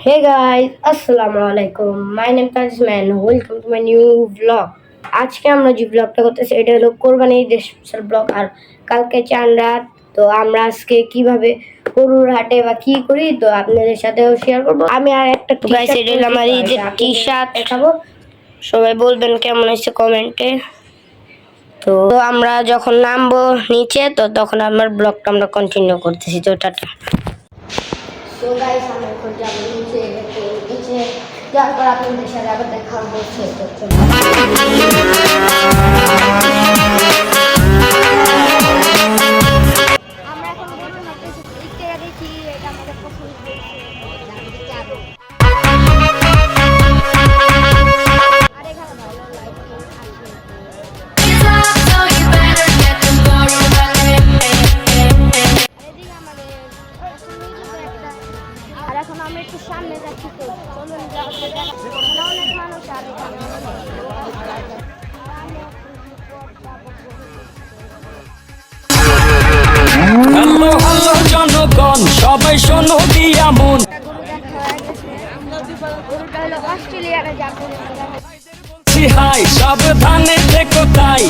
Hey guys, Assalamualaikum. My name is Tajman. Welcome to my new vlog. আজকে আমরা যে ব্লগটা করতেছি এটা হলো কোরবানি ঈদের স্পেশাল ব্লগ। আর কালকে চাঁদ রাত, তো আমরা আজকে কিভাবে গরুর হাটে বা কি করি তো আপনাদের সাথেও শেয়ার করব। আমি আর একটা গাইস এটা হলো আমার ঈদের টি-শার্ট দেখাবো। সবাই বলবেন কেমন হয়েছে কমেন্টে। তো আমরা যখন নামবো নিচে তো তখন আমার ব্লগটা আমরা কন্টিনিউ করতেছি। তো টাটা। তো গাইস আমরা এখন যাবো নিচে যাওয়ার পর আপনাদের সাথে আবার দেখা হচ্ছে। আমরা এখন দেখি এটা আমাদের পছন্দ আর এখন আমরা একটু সামনে যাচ্ছি। তো চলুন অনেক মানুষ আর হ্যালো হ্যালো জনগণ, সবাই শোনো দিয়া মন। অস্ট্রেলিয়ারে যাবো হাই সাবধানে থেকো তাই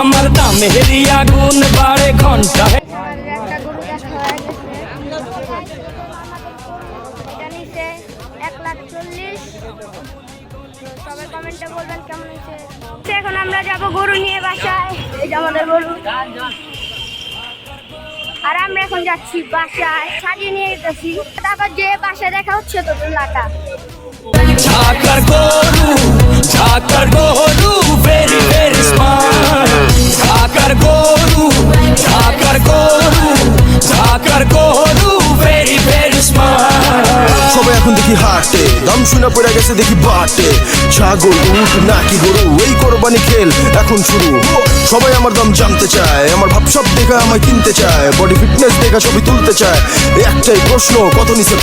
আমার দামের আগুন বাড়ে ঘন্টায়। সবাই কমেন্টে বলবেন কেমন হয়েছে। এখন আমরা যাবো গরু নিয়ে বাসায়। এই যে আমাদের গরু, আর আমরা এখন যাচ্ছি বাসায় সাজিয়ে নিয়ে যেতেছি। তারপর যে বাসায় দেখা হচ্ছে তো লাটা ঝাকার গরু ভেরি ভেরি স্মার্ট। ঝাকার গরু ভেরি ভেরি স্মার্ট। সবাই এখন দেখি হাটে দাম শুনে পড়ে গেছে দেখি বাটে। ছাগল উট নাকি গরু এই কোরবানি খেল এখন শুরু। সবাই আমার দাম জানতে চায়, আমার ভাব সব দেখা আমায় কিনতে চায়, বডি ফিটনেস দেখা ছবি তুলতে চায়। একটাই প্রশ্ন, কত নিচে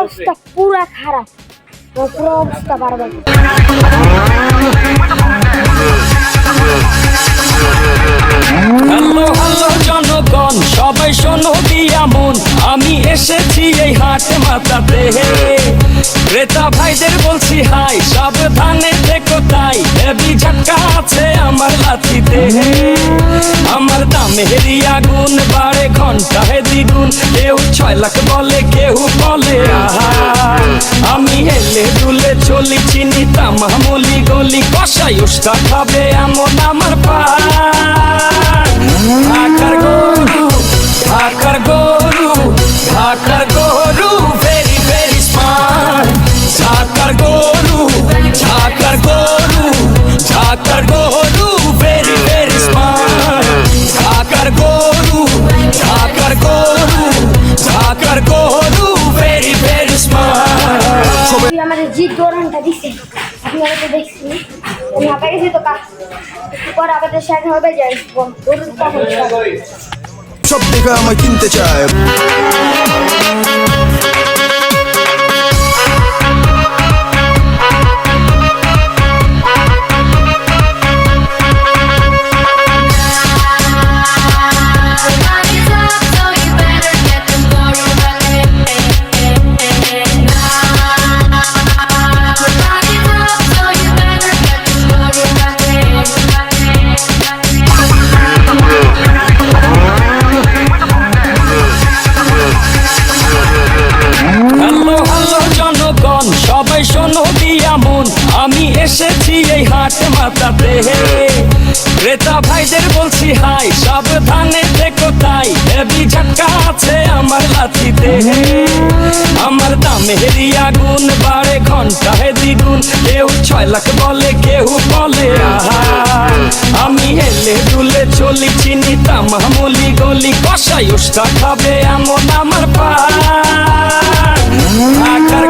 অবস্থা পুরা খারাপ, পুরো অবস্থা বারবার। হ্যালো হ্যালো জনগণ, সবাই শোনো দিয়া মন। আমি এসেছি এই হাট মাতাতে, ক্রেতা ভাইদের বলছি হাই সাবধানে থেকো তাই। হেভি ঝটকা আছে আমার লাঠিতে, আমার দামের আগুন বাড়ে ঘন্টায় দ্বিগুণ। কেউ 6 লাখ বলে, কেউ বলে আমি এলে দুলে চলি চিনি তামামলি গলি। কষাই উস্তা খাবে এমন আমার পা। ঢাকার গরু ভেরি ভেরি স্মার্ট। ঢাকার গরু ভেরি ভেরি স্মার্ট। ঢাকার গরু ভেরি ভেরি স্মার্ট। আমাদের যে দৌড়ানটা দিচ্ছে আপনারা তো দেখছেন, আমি হাঁপা গেছি। তো পরে আমাদের সাথে হবে যে সব দেখা আমায় কিনতে চায়। সবাই শোনো দিয়া মন। আমি এসেছি এই হাট মাতাতে, ক্রেতা ভাইদের বলছি হাই সাবধানে থেকো তাই। হেভি ঝটকা আছে আমার লাঠিতে, আমার দামের আগুন বাড়ে ঘন্টায় দ্বিগুণ। কেউ 6 লাখ বলে, কেউ বলে আমি এলে দুলে চলি চিনি তামামলি গলি। কষাই উস্তা খাবে এমন আমার পা। ঢাকার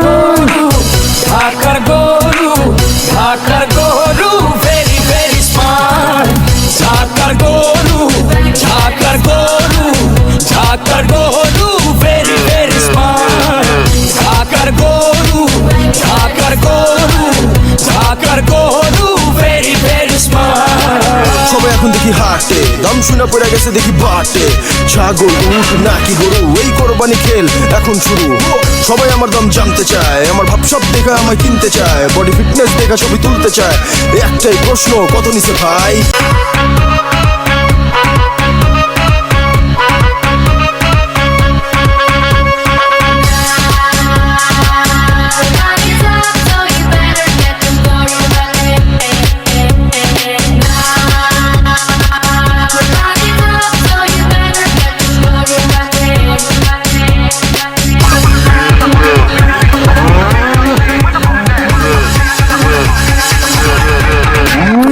ঢাকার গরু ভেরি ভেরি স্মার্ট, ঢাকার গরু, ঢাকার গরু, ঢাকার গরু ভেরি ভেরি স্মার্ট। সবাই এখন দেখি হাটে, দাম শুনে পড়ে গেছে দেখি বাটে। ছাগল উট নাকি গরু, এই কোরবানি খেল এখন শুরু। সবাই আমার দাম জানতে চায়, আমার ভাবসাব দেখা আমায় কিনতে চায়, বডি ফিটনেস দেখা ছবি তুলতে চায়। একটাই প্রশ্ন, কত নিছে ভাই?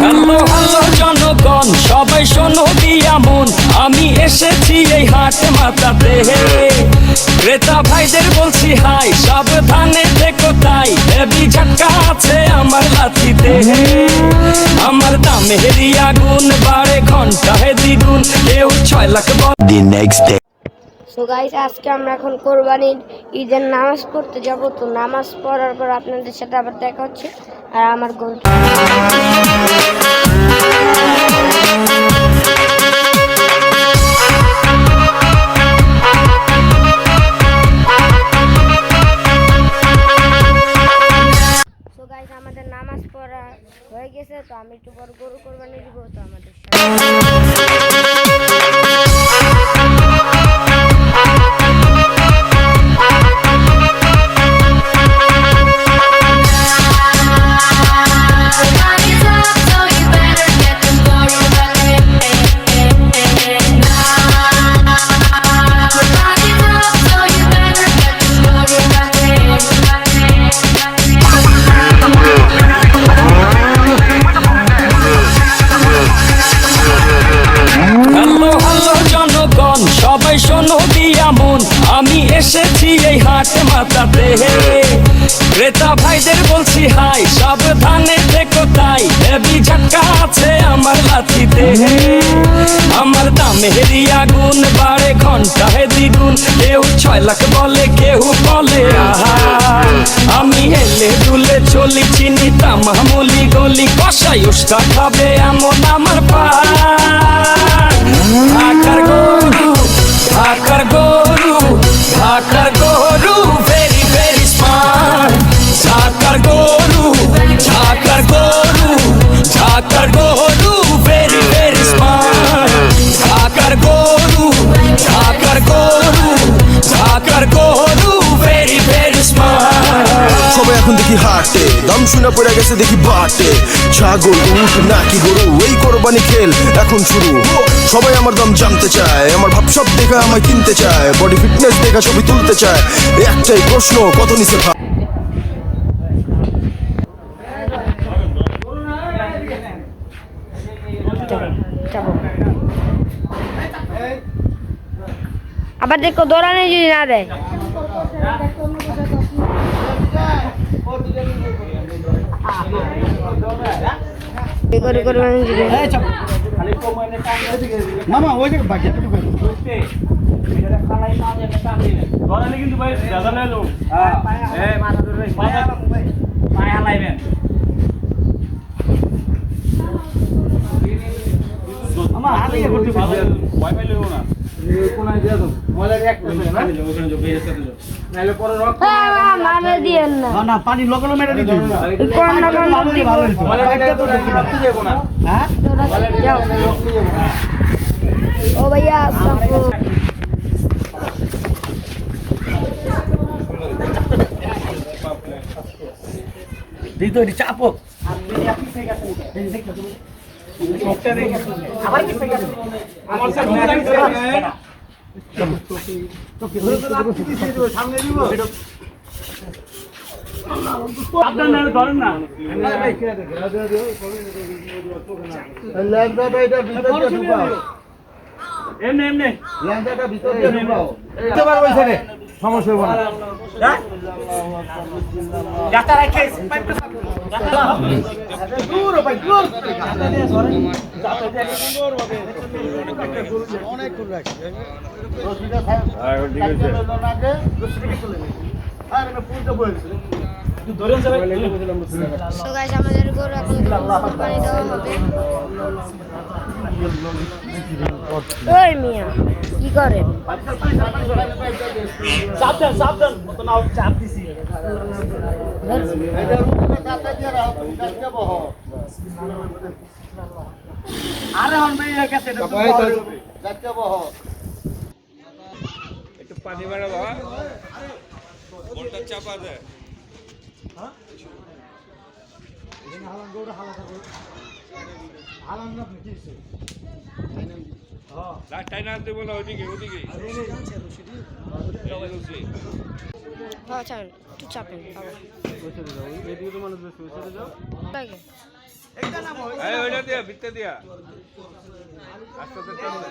হ্যালো হ্যালো জনগণ, সবাই শোনো দিয়া মন, আমি এসেছি এই হাট মাতাতে। ক্রেতা ভাইদের বলছি হাই, সাবধানে থেকো তাই, হেভি ঝটকা আছে আমার লাঠিতে। আমার দামেরই আগুন বাড়ে ঘন্টায় দ্বিগুণ, কেউ 6 lakh The next day. So guys, আজকে আমরা এখন কোরবানির ঈদের নামাজ পড়তে যাব। তো নামাজ পড়ার পর আপনাদের সাথে আবার দেখা হচ্ছে। আর আমার গোল আমাদের নামাজ পড়া হয়ে গেছে। তো আমি একটু বড় গরু কোরবানি দিব। তো আমাদের সবাই শোনো দিয়া মন, আমি এসেছি এই হাট মাতাতে। ক্রেতা ভাইদের বলছি হাই, সাবধানে থেকো তাই, হেভি ঝটকা আছে আমার লাঠিতে। আমার দামেরই আগুন বাড়ে ঘন্টায় দ্বিগুণ, কেউ 6 লাখ বলে, কেউ বলে আহা। আমি হেলে দুলে চলি, চিনি তামামুলি গলি, কষাই উস্তা খাবে এমন আমার পা। ঢাকার গরু, ঢাকার গরু, ঢাকার গরু ভেরি ভেরি স্মার্ট, ঢাকার গরু, ঢাকার গরু, ঢাকার গরু ভেরি ভেরি স্মার্ট, ঢাকার গরু, ঢাকার গরু, ঢাকার গরু ভেরি ভেরি স্মার্ট। সবাই এখন দেখি হাটে, দাম শুনে পড়ে গেছে দেখি বাটে। ছাগল উট নাকি গরু, এই কোরবানি খেল এখন শুরু। সবাই আমার দাম জানতে চায়, আমার ভাবসাব দেখা আমায় কিনতে চায়, বডি ফিটনেস দেখা ছবি তুলতে চায়। একটাই প্রশ্ন, কত নিছে ভাই? আবার দেখো দৌড়ানো যদি না দেয়। মামা ওই যে বাকি একটু কিন্তু ভাই দাদা নেলো হ্যাঁ মাথা ধরে পায়ে হালাইবেন আমার হাতে করতে ভয় পাইলে না কোনায় দিয়া দাও ময়লার এক না ওখানে যে বের সাথে যাও নাইলে পরে রক্ত মারা দিয়েন না। না পানি লোকাল মেরে দিতে কোন না কোন ভালো হইছে ময়লার একটা তো রক্ত যাবো না হ্যাঁ যাও। ও ভাইয়া সাপো দিই তো চাপক আমার সামনে আপনার ধরেন না এমনি এমনি সমস্যা হবে না দূর ভাই দূর অনেক দূর রাখছি সো গাইস আমাদের গরু এখন কুরবানি দেওয়া হবে। ওই মিয়া কি করেন? সাবধান তো নাও চাপ দিছি আরে হন ভাই কাছে যাচ্ছে বহ একটু পানি বাড়াবো বলটা চাপা দেয় টাইম আনতে বলো ওদিকে আচ্ছা একটু চাপেন বাবা। লাগে। ওইটা দিয়া ভিত্তে দিয়া আস্তে আস্তে টান দে।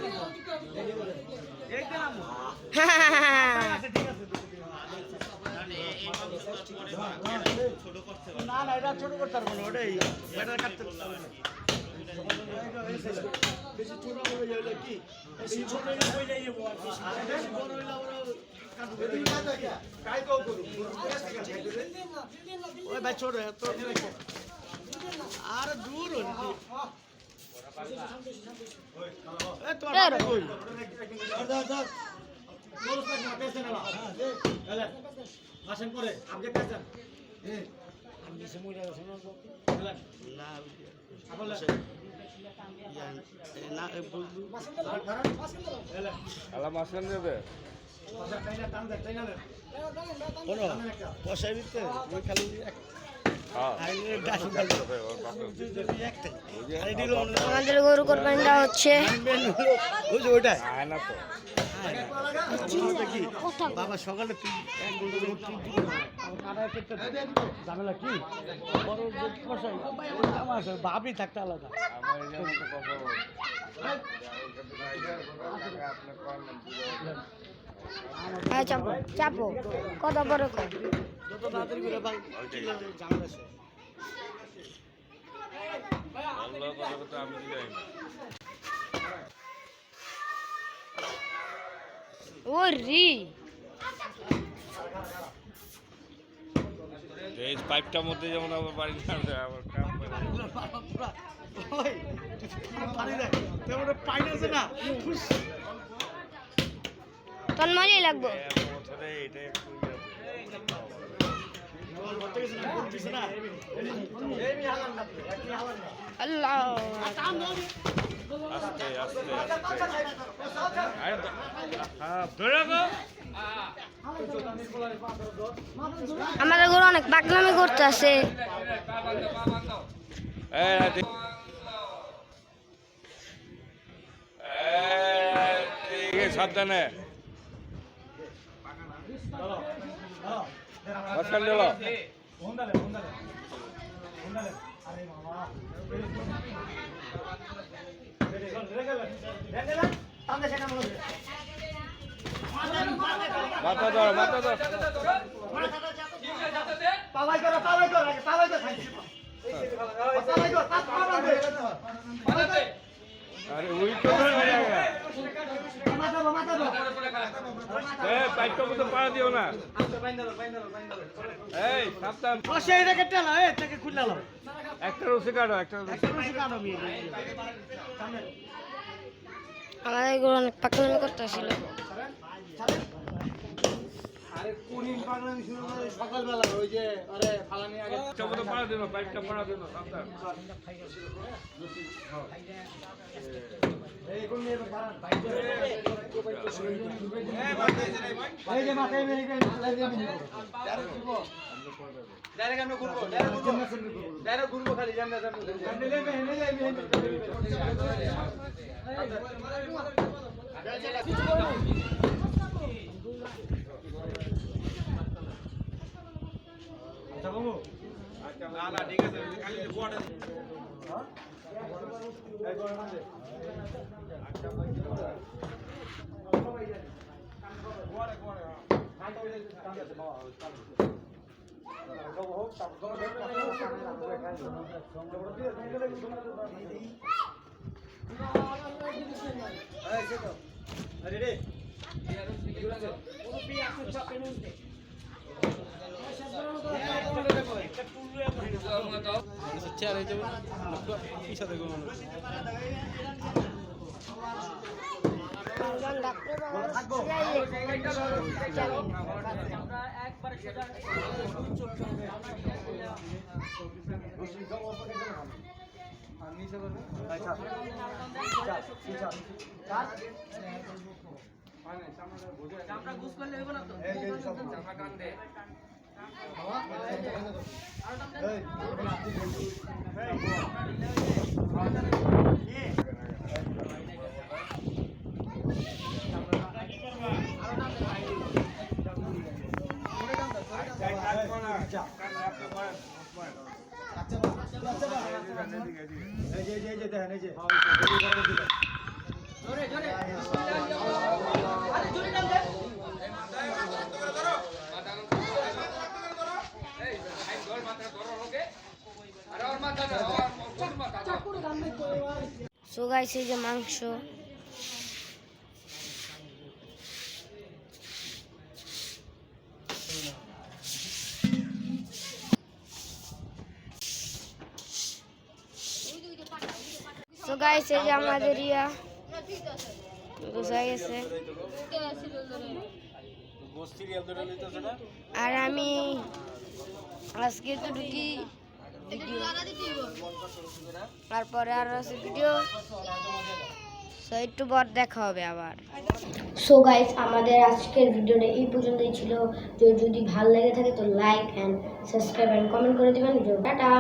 না না এটা ছোট করতে পারবো না ওটাই এটা কাটতে বেশি ছোট হয়ে যাবে কি বেশি ছোট হয়ে যাবে বেশি বড় হইলে আমরা কাই তো করব ওই ভাই ছোট এত আর দূর হই এ তো আর কই দাও দাও দোস না পেছে না হ্যাঁ ভাষণ করে আপনি কাছেন আমি সে মইরা শুনো না আপন না বলু আলা মাসখান দেবে কোন পয়সা দিতে ওই খালি হ্যাঁ আমাদের গরু কোরবানি দেওয়া হচ্ছে। ওই যে ওইটাই আয় না তো বাবা সকালে ঝামেলা কি ভাবি থাকতে আলাদা আমার এই যেমন কথা বল হ্যাঁ চাপো চাপো কত বড় কর। যত তাড়াতাড়ি করে ভাই ঝামেলা শেষ আল্লাহ কথা কথা আমি দিই ও রি এই পাইপটার মধ্যে যেমন আবার বাড়ি না যায় আবার কাম করে ওই পানি দেয় তেমন পানি আছে না তোর মজাই লাগবো। বছরে এটা একটু আল্লাহ আস্তে আস্তে হ্যাঁ ধরে গো আমাদের গরু অনেক পাগলামি করতে আছে। ঠিক আছে সাবধানে মাঝখান দিল মাথা ধর মাথা ধর পালাই করো আরে ওই তো পাইপটা মতো পাড়া দিও না এই সাবধান একটা রসি কাটো একটা আমাদের গরু অনেক পাগলামি করতে আসছিল। সকালবেলা ওই যে আরে ফালানি আগে মতো পাড়া দিও না পাইপটা পাড়া দিও না সাবধান এই যে মাথায় মেরে ডাইরেক্ট আমরা ঘুরবো ডাইরেক্ট ঘুরবো খালি জানলা আচ্ছা বাবু না না ঠিক আছে খালি বোর্ডে সো গাইস এই যে মাংস সো গাইস এই যে আমাদের ইয়া গোছাই গেছে আর আমি আজকে তো ঢুকি তারপরে আর আছে ভিডিও সো একটু পর দেখা হবে আবার। সো গাইস আমাদের আজকের ভিডিওটা এই পর্যন্তই ছিল। যদি ভালো লেগে থাকে তো like and subscribe and comment করে দিবেন। টাটা।